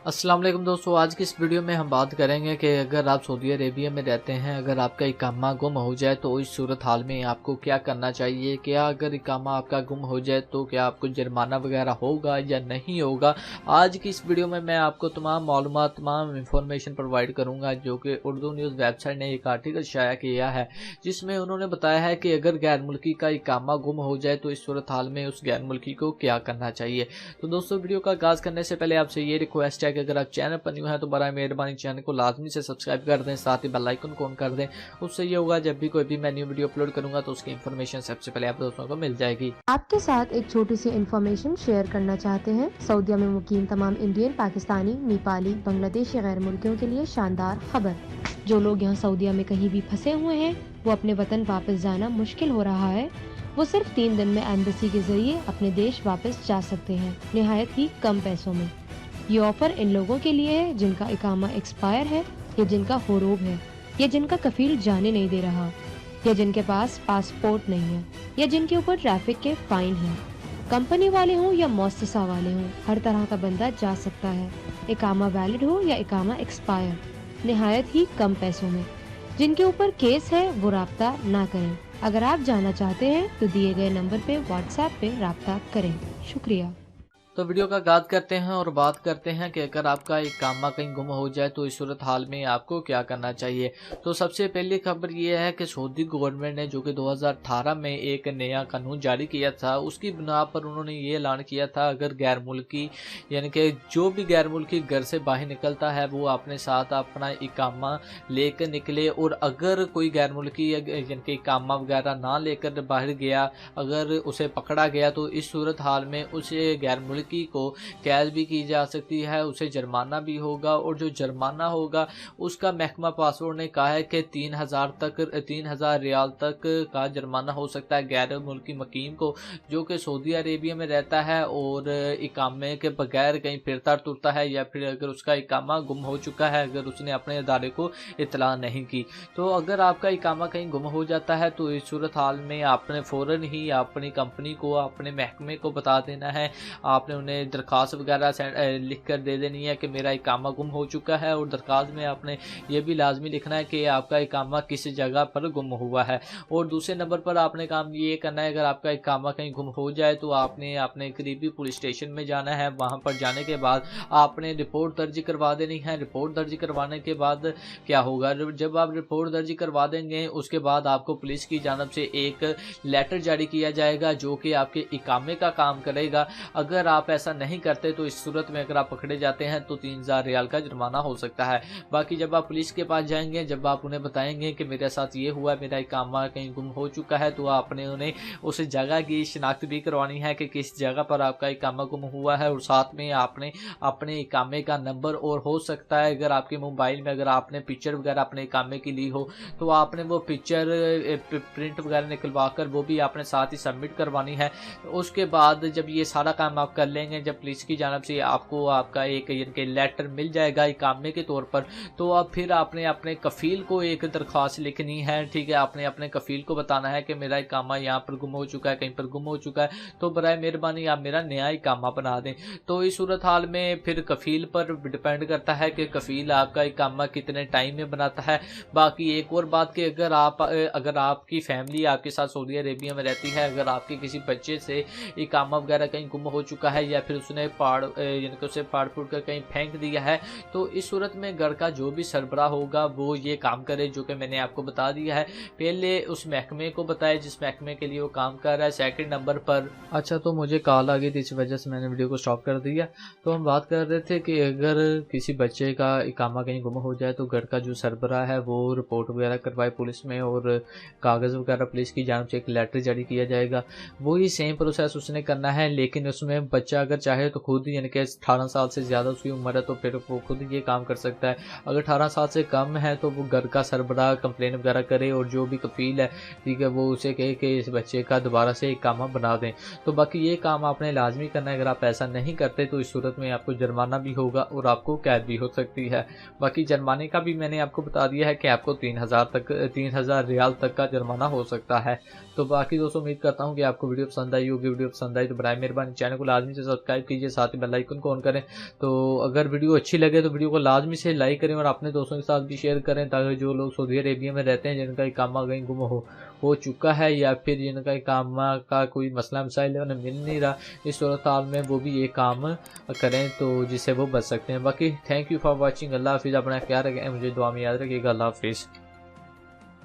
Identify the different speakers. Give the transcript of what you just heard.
Speaker 1: अस्सलाम वालेकुम दोस्तों, आज की इस वीडियो में हम बात करेंगे कि अगर आप सऊदी अरेबिया में रहते हैं, अगर आपका इकामा गुम हो जाए तो इस सूरत हाल में आपको क्या करना चाहिए। क्या अगर इकामा आपका गुम हो जाए तो क्या आपको जुर्माना वगैरह होगा या नहीं होगा। आज की इस वीडियो में मैं आपको तमाम मालूमात, तमाम इंफॉर्मेशन प्रोवाइड करूँगा, जो कि उर्दू न्यूज़ वेबसाइट ने एक आर्टिकल शाया किया है जिसमें उन्होंने बताया है कि अगर गैर मुल्की का इकामा गुम हो जाए तो इस सूरत हाल में उस गैर मुल्की को क्या करना चाहिए। तो दोस्तों, वीडियो का आगाज़ करने से पहले आपसे ये रिक्वेस्ट है कि अगर आप चैनल पर न्यू हैं तो बराए मेहरबानी चैनल को लाजमी से सब्सक्राइब कर दें, साथ ही बेल आइकन को ऑन कर दें। उससे ये होगा जब भी कोई भी मैं न्यू वीडियो अपलोड करूंगा तो उसकी इन्फॉर्मेशन सबसे पहले आप दोस्तों को मिल जाएगी।
Speaker 2: आपके साथ एक छोटी सी इन्फॉर्मेशन शेयर करना चाहते हैं। सऊदीया में मुकीम तमाम इंडियन, पाकिस्तानी, नेपाली, बांग्लादेशी गैर मुल्कियों के लिए शानदार खबर। जो लोग यहाँ सऊदीया में कहीं भी फंसे हुए हैं, वो अपने वतन वापस जाना मुश्किल हो रहा है, वो सिर्फ 3 दिन में एम्बेसी के जरिए अपने देश वापस जा सकते हैं, निहायत ही कम पैसों में। ये ऑफर इन लोगों के लिए है जिनका इकामा एक्सपायर है, या जिनका हुरूब है, या जिनका कफील जाने नहीं दे रहा, या जिनके पास पासपोर्ट नहीं है, या जिनके ऊपर ट्रैफिक के फाइन हैं। कंपनी वाले हों या मुअस्ससा वाले हों, हर तरह का बंदा जा सकता है, इकामा वैलिड हो या इकामा एक्सपायर, निहायत ही कम पैसों में। जिनके ऊपर केस है वो राब्ता ना करें। अगर आप जाना चाहते हैं तो दिए गए नंबर पे व्हाट्सएप पे राब्ता करें। शुक्रिया।
Speaker 1: तो वीडियो का आगाज़ करते हैं और बात करते हैं कि अगर आपका इकामा कहीं गुम हो जाए तो इस सूरत हाल में आपको क्या करना चाहिए। तो सबसे पहली खबर ये है कि सऊदी गवर्नमेंट ने, जो कि 2018 में एक नया कानून जारी किया था, उसकी बिना पर उन्होंने ये ऐलान किया था अगर गैर मुल्की, यानी कि जो भी गैर मुल्की घर से बाहर निकलता है वो अपने साथ अपना इकामा लेकर निकले, और अगर कोई गैर मुल्की यानी कि इकामा वगैरह ना लेकर बाहर गया, अगर उसे पकड़ा गया तो इस सूरत हाल में उसे गैर मुल्की को कैद भी की जा सकती है, उसे जुर्माना भी होगा, और जो जुर्माना होगा उसका महकमा पासपोर्ट ने कहा है कि 3,000 रियाल तक का जुर्माना हो सकता है गैर मुल्की मुकीम को, जो कि सऊदी अरेबिया में रहता है और इकामे के बगैर कहीं फिरता तुरता है, या फिर अगर उसका इकामा गुम हो चुका है, अगर उसने अपने अदारे को इतला नहीं की। तो अगर आपका इकामा कहीं गुम हो जाता है तो इस सूरत हाल में आपने फ़ौरन ही अपनी कंपनी को, अपने महकमे को बता देना है, आपने उन्हें दरख्वास्त वगैरह लिख कर दे देनी है कि मेरा इकामा गुम हो चुका है, और दरख्वास्त में आपने ये भी लाजमी लिखना है कि आपका इकामा किस जगह पर गुम हुआ है। और दूसरे नंबर पर आपने काम ये करना है, अगर आपका इकामा कहीं गुम हो जाए तो आपने अपने करीबी पुलिस स्टेशन में जाना है। वहाँ पर जाने के बाद आपने रिपोर्ट दर्ज करवा देनी है। रिपोर्ट दर्ज करवाने के बाद क्या होगा, जब आप रिपोर्ट दर्ज करवा देंगे उसके बाद आपको पुलिस की जानब से एक लेटर जारी किया जाएगा जो कि आपके इकामे का काम करेगा। अगर आप ऐसा नहीं करते तो इस सूरत में अगर आप पकड़े जाते हैं तो 3,000 रियाल का जुर्माना हो सकता है। बाकी जब आप पुलिस के पास जाएंगे, जब आप उन्हें बताएंगे कि मेरे साथ ये हुआ, मेरा इकामा कहीं गुम हो चुका है, तो आपने उन्हें उस जगह की शिनाख्त भी करवानी है कि किस जगह पर आपका इकामा गुम हुआ है, और साथ में आपने अपने इकामे का नंबर, और हो सकता है अगर आपके मोबाइल में अगर आपने पिक्चर वगैरह अपने इकामे की ली हो तो आपने वो पिक्चर प्रिंट वगैरह निकलवा कर वो भी आपने साथ ही सबमिट करवानी है। उसके बाद जब ये सारा काम आप कर लेंगे, जब पुलिस की जानब से आपको आपका एक यानी लेटर मिल जाएगा इकामे के तौर पर, तो अब फिर आपने अपने कफील को एक दरख्वास्त लिखनी है। ठीक है, आपने अपने कफील को बताना है कि मेरा इकामा यहाँ पर गुम हो चुका है, कहीं पर गुम हो चुका है, तो बराए मेहरबानी आप मेरा नया इकामा बना दें। तो इस सूरत हाल में फिर कफील पर डिपेंड करता है कि कफील आपका इकामा कितने टाइम में बनाता है। बाकी एक और बात कि अगर आपकी फैमिली आपके साथ सऊदी अरेबिया में रहती है, अगर आपके किसी बच्चे से इकामा वगैरह कहीं गुम हो चुका है, या फिर उसने यानी कि उसे फाड़ फूट कर कहीं फेंक दिया है, तो इस सूरत में घर का जो भी सरबराह होगा वो ये काम करे जो कि मैंने आपको बता दिया है। पहले उस महकमे को बताए जिस महकमे के लिए वो काम कर रहा है। सेकंड नंबर पर अच्छा, तो मुझे कॉल आ गई थी, इस वजह से मैंने वीडियो को स्टॉप कर दिया। तो हम बात कर रहे थे कि अगर किसी बच्चे का इकामा कहीं गुम हो जाए तो घर का जो सरबराह है वो रिपोर्ट वगैरह करवाए पुलिस में, और कागज़ वगैरह पुलिस की जानब से एक लेटर जारी किया जाएगा। वही सेम प्रोसेस उसने करना है, लेकिन उसमें बच्चा अगर चाहे तो खुद, यानी कि 18 साल से ज़्यादा उसकी उम्र है तो फिर वो खुद ये काम कर सकता है। अगर 18 साल से कम है तो वो घर का सरबराह कंप्लेन वगैरह करे, और जो भी कफील है, ठीक है, वो उसे कहे कि इस बच्चे का दोबारा से इकामा बना दें। तो बाकी ये काम आपने लाजमी करना है। अगर आप ऐसा नहीं करते तो इस सूरत में आपको जुर्माना भी होगा और आपको कैद भी हो सकती है। बाकी जुर्माने का भी मैंने आपको बता दिया है कि आपको 3,000 रियाल तक का जुर्माना हो सकता है। तो बाकी दोस्तों, उम्मीद करता हूँ कि आपको वीडियो पसंद आई होगी। वीडियो पसंद आई तो बराए मेहरबानी चैनल को लाजमी से سے سبسکرائب کیجیے، ساتھ ہی بیل آئیکن کو آن کریں۔ تو اگر ویڈیو اچھی لگے تو ویڈیو کو لازمی سے لائک کریں اور اپنے دوستوں کے ساتھ بھی شیئر کریں، تاکہ جو لوگ سعودی عربیہ میں رہتے ہیں جن کا اقامہ کہیں گم ہو چکا ہے یا پھر جن کا اقامہ کا کوئی مسئلہ مسائل ہے انہیں مل نہیں رہا، اس صورتحال میں وہ بھی یہ کام کریں تو جس سے وہ بچ سکتے ہیں۔ باقی تھینک یو فار واچنگ، اللہ حافظ، اپنا خیال رکھیں، مجھے دعا میں یاد رکھیے گا، اللہ حافظ۔